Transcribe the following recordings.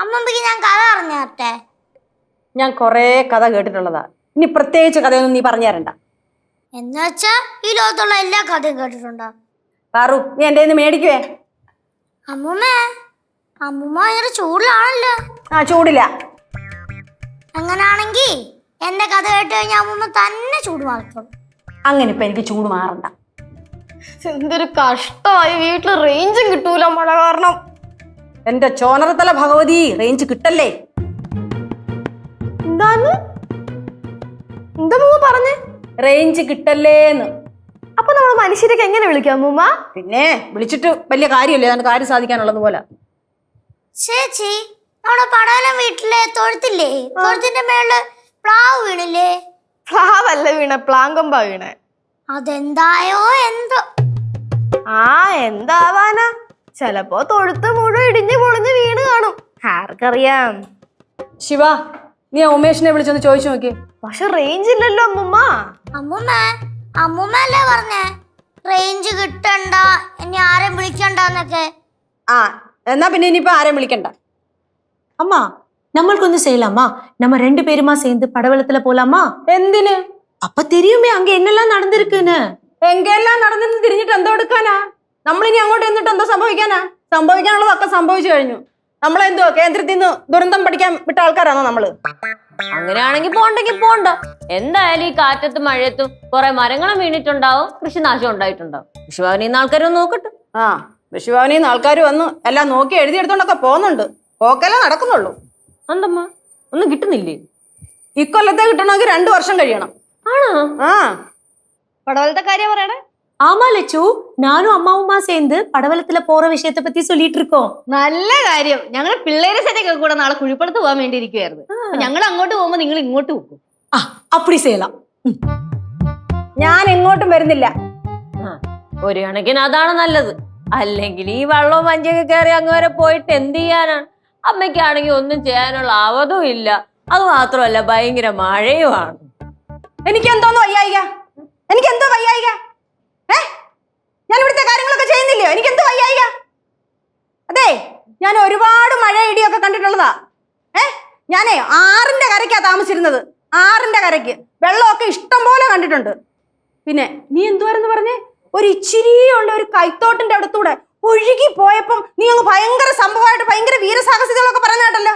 അമ്മമ്മക്ക് ഞാൻ കഥ പറഞ്ഞേ. ഞാൻ കൊറേ കഥ കേട്ടിട്ടുള്ളതാ. ഇനി പ്രത്യേകിച്ച് കഥയൊന്നും നീ പറഞ്ഞു തരണ്ട. എന്നുവെച്ചാ ഈ ലോകത്തുള്ള എല്ലാ കഥയും കേട്ടിട്ടുണ്ടോ? പാറു, നീ എന്റെ കയ്യിൽ നിന്ന് മേടിക്കുവേ. അമ്മൂമ്മ ഭയങ്കര ചൂടിലാണല്ലോ. ചൂടില്ല. അങ്ങനാണെങ്കി എന്റെ കഥ കേട്ട് കഴിഞ്ഞാൽ അമ്മൂമ്മ തന്നെ ചൂട് മാറിക്കോളും. അങ്ങനെ ഇപ്പൊ എനിക്ക് ചൂട് മാറണ്ട. എന്തൊരു കഷ്ടമായി, വീട്ടില് റേഞ്ചും കിട്ടൂല മഴ കാരണം. എന്റെ ചോനറത്തല ഭഗവതി, റേഞ്ച് കിട്ടല്ലേ? എന്താന്ന് എന്താ പറഞ്ഞേ? റേഞ്ച് കിട്ടല്ലേന്ന്. അപ്പൊ നമ്മൾ മനുഷ്യരൊക്കെ എങ്ങനെ വിളിക്കാം അമ്മൂമ്മ? പിന്നെ വിളിച്ചിട്ട് വലിയ കാര്യമല്ലേ, അതിന്റെ കാര്യം സാധിക്കാനുള്ളത് പോലെ. ചേച്ചി, നമ്മുടെ പടവലം വീട്ടിലെ തൊഴുത്തില്ലേ, തൊഴുത്തിന്റെ മേളില് പ്ലാവ് വീണില്ലേ? പ്ലാവല്ല വീണ, പ്ലാങ്കൊമ്പ വീണ. അതെന്തായോ എന്തോ. എന്താവാനാ, ചെലപ്പോ തൊഴുത്ത് മുഴുവൻ ഇടിഞ്ഞു പൊളിഞ്ഞ് വീണ് കാണും, ആർക്കറിയാം. ശിവ, നീ ഉമേഷിനെ വിളിച്ചൊന്ന് ചോദിച്ചു നോക്കി. പക്ഷെ റേഞ്ച് ഇല്ലല്ലോ അമ്മൂമ്മ. അമ്മൂമ്മ അല്ലേ പറഞ്ഞേ റേഞ്ച് കിട്ടണ്ട, ഇനി ആരെയും വിളിക്കണ്ടെന്നൊക്കെ. എന്നാ പിന്നെ ഇനിയിപ്പോ ആരെയും വിളിക്കണ്ട. அம்மா நம்மளுக்கு ஒண்ணு செய்யலாமா? நம்ம 2 பேருமா சேர்ந்து படவலத்துல போலாமா? എന്തിന്? அப்ப தெரியுமே அங்க என்னெல்லாம் நடந்திருக்குன்னு. എങ്കെല്ലാം നടന്നിട്ട് തിരിഞ്ഞിട്ട് എന്തോ എടുക്കാനാ? നമ്മളിനി അങ്ങോട്ട് എന്നിട്ട് എന്തോ സംഭവിക്കാനാ? സംഭവിക്കാനുള്ളതൊക്കെ സംഭവിച്ചു കഴിഞ്ഞു. നമ്മളെന്തോ കേന്ദ്രത്തിൽ നിന്ന് ദുരന്തം പഠിക്കാൻ വിട്ട ആൾക്കാരാണോ നമ്മള്? അങ്ങനെയാണെങ്കിൽ പോണ്ടെങ്കിൽ പോണ്ട. എന്തായാലും ഈ കാറ്റത്തും മഴയത്തും കുറെ മരങ്ങളും വീണിട്ടുണ്ടാവും, കൃഷിനാശം ഉണ്ടായിട്ടുണ്ടാവും. കൃഷിഭവനിൽ നിന്ന് ആൾക്കാരൊന്നും നോക്കട്ടെ. കൃഷിഭവനിൽ നിന്ന് ആൾക്കാർ വന്ന് എല്ലാം നോക്കി എഴുതിയെടുത്തോണ്ടൊക്കെ പോകുന്നുണ്ട്. പോക്കല്ലേ നടക്കുന്നുള്ളൂ. എന്തമ്മ, ഒന്നും കിട്ടുന്നില്ലേ? ഇക്കൊല്ലത്തെ കിട്ടണമെങ്കിൽ 2 വർഷം കഴിയണം. ആണോ? പടവലത്തെ കാര്യം പറയണേ. ஆமா லட்சு, நானும் அம்மாவுமா சேர்ந்து படவலத்துல போற விஷயத்தை பத்தி சொல்லிட்டு இருக்கோம். നല്ല കാര്യം. ഞങ്ങൾ പിള്ളേരെ സെറ്റൊക്കെ കൂടെ നാളെ കുഴിപ്പടത്ത് പോകാൻ വേണ്ടി ഇരിക്കുവായിരുന്നു. ഞങ്ങൾ അങ്ങോട്ട് പോകുമ്പോ നിങ്ങൾ ഇങ്ങോട്ട് പോകും. அப்படி செய்யலாம். ഞാൻ എങ്ങോട്ടും വരുന്നില്ല. ഒരു കണക്കിന് അതാണ് നല്ലത്. അല്ലെങ്കിൽ ഈ വെള്ളവും മഞ്ഞൊക്കെ കയറി അങ്ങ് വരെ പോയിട്ട് എന്ത് ചെയ്യാനാണ്? അമ്മയ്ക്കാണെങ്കിൽ ഒന്നും ചെയ്യാനുള്ള അവധവും ഇല്ല. അത് മാത്രമല്ല, ഭയങ്കര മഴയുമാണ്. എനിക്കെന്തോ വയ്യായിക. ഞാൻ ഇവിടുത്തെ കാര്യങ്ങളൊക്കെ ചെയ്യുന്നില്ലയോ? എനിക്കെന്തോ വയ്യായിക. അതെ, ഞാൻ ഒരുപാട് മഴ ഇടിയൊക്കെ കണ്ടിട്ടുള്ളതാ. ഞാനേ 6ന്റെ കരയ്ക്കാ താമസിച്ചിരുന്നത്. 6ന്റെ കരയ്ക്ക് വെള്ളമൊക്കെ ഇഷ്ടം പോലെ കണ്ടിട്ടുണ്ട്. പിന്നെ നീ എന്തുവാരെന്ന് പറഞ്ഞേ? ഒരു ഇച്ചിരിയുള്ള ഒരു കൈത്തോട്ടിന്റെ അടുത്തൂടെ ഒഴുകി പോയപ്പം നീ അങ്ങ് ഭയങ്കര സംഭവമായിട്ട് ഭയങ്കര വീരസാഹസികളൊക്കെ പറഞ്ഞ കേട്ടല്ലോ.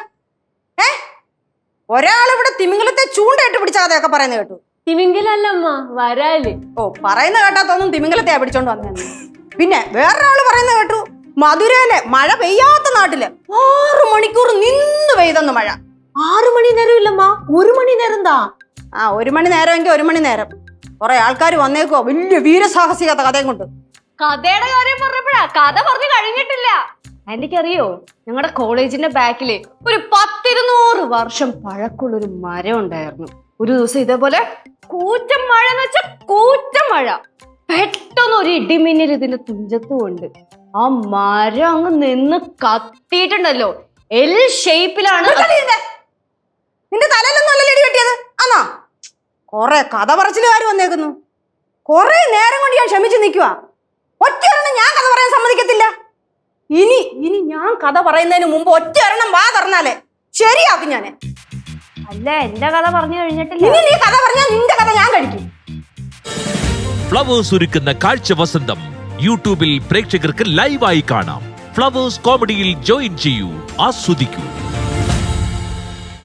ഒരാളിവിടെ തിമിംഗലത്തെ ചൂണ്ടയിട്ട് പിടിച്ച കഥയൊക്കെ പറയുന്നത് കേട്ടു. തിമിംഗലല്ലമ്മ, വരാല്. പറയുന്ന കേട്ടാത്തൊന്നും തിമിംഗലത്തെയാ പിടിച്ചോണ്ട് വന്നേ. പിന്നെ വേറൊരാള് പറയുന്നത് കേട്ടു, മധുരയിലെ മഴ പെയ്യാത്ത നാട്ടില് 6 മണിക്കൂർ നിന്ന് പെയ്തെന്ന് മഴ. 6 മണി നേരം ഇല്ലമ്മാ, 1 മണി നേരം താ. 1 മണി നേരമെങ്കിൽ 1 മണി നേരം. കുറെ ആൾക്കാർ വന്നേക്കോ വലിയ വീരസാഹസികത കഥയും കൊണ്ട്. കഥയുടെ കാര്യം പറഞ്ഞപ്പോഴാ, കഥ പറഞ്ഞു കഴിഞ്ഞിട്ടില്ല. എനിക്കറിയോ, ഞങ്ങളുടെ കോളേജിന്റെ ബാക്കില് ഒരു 10-200 വർഷം പഴക്കമുള്ളൊരു മരം ഉണ്ടായിരുന്നു. ഒരു ദിവസം ഇതേപോലെ കൂറ്റം മഴ എന്ന് വെച്ചാൽ കൂറ്റം മഴ. പെട്ടെന്ന് ഒരു ഇടിമിന്നൽ ഇതിന്റെ തുഞ്ചത്തും ഉണ്ട്. ആ മരം അങ്ങ് നിന്ന് കത്തിയിട്ടുണ്ടല്ലോ. എൽ ഷേപ്പിലാണ്. നിന്റെ തലയിലൊന്നും അല്ലല്ലോ ഇടി വെട്ടിയത് ആണോ? കൊറേ കഥ പറച്ചിലുകാർ വന്നേക്കുന്നു. കൊറേ നേരം കൊണ്ട് ഞാൻ ക്ഷമിച്ചു നിൽക്കുക. ഒറ്റയൊരെണ്ണം ഞാൻ കഥ പറയാൻ സമ്മതിക്കത്തില്ല. ഇനി ഞാൻ കഥ പറയുന്നതിന് മുമ്പ് ഒറ്റയൊരെണ്ണം വാ തുറന്നാലേ ശരിയാക്കും ഞാൻ. അല്ല, എന്റെ കഥ പറഞ്ഞു കഴിഞ്ഞിട്ടില്ല. ഇനി നീ കഥ പറഞ്ഞാൽ നിന്റെ കഥ ഞാൻ കഴിക്കും. ഫ്ലവേഴ്സ് ഒരുക്കുന്ന കാഴ്ച വസന്തം യൂട്യൂബിൽ പ്രേക്ഷകർക്ക് ലൈവായി കാണാം. ഫ്ലവേഴ്സ് കോമഡിയിൽ ജോയിൻ ചെയ്യൂ, ആസ്വദിക്കൂ.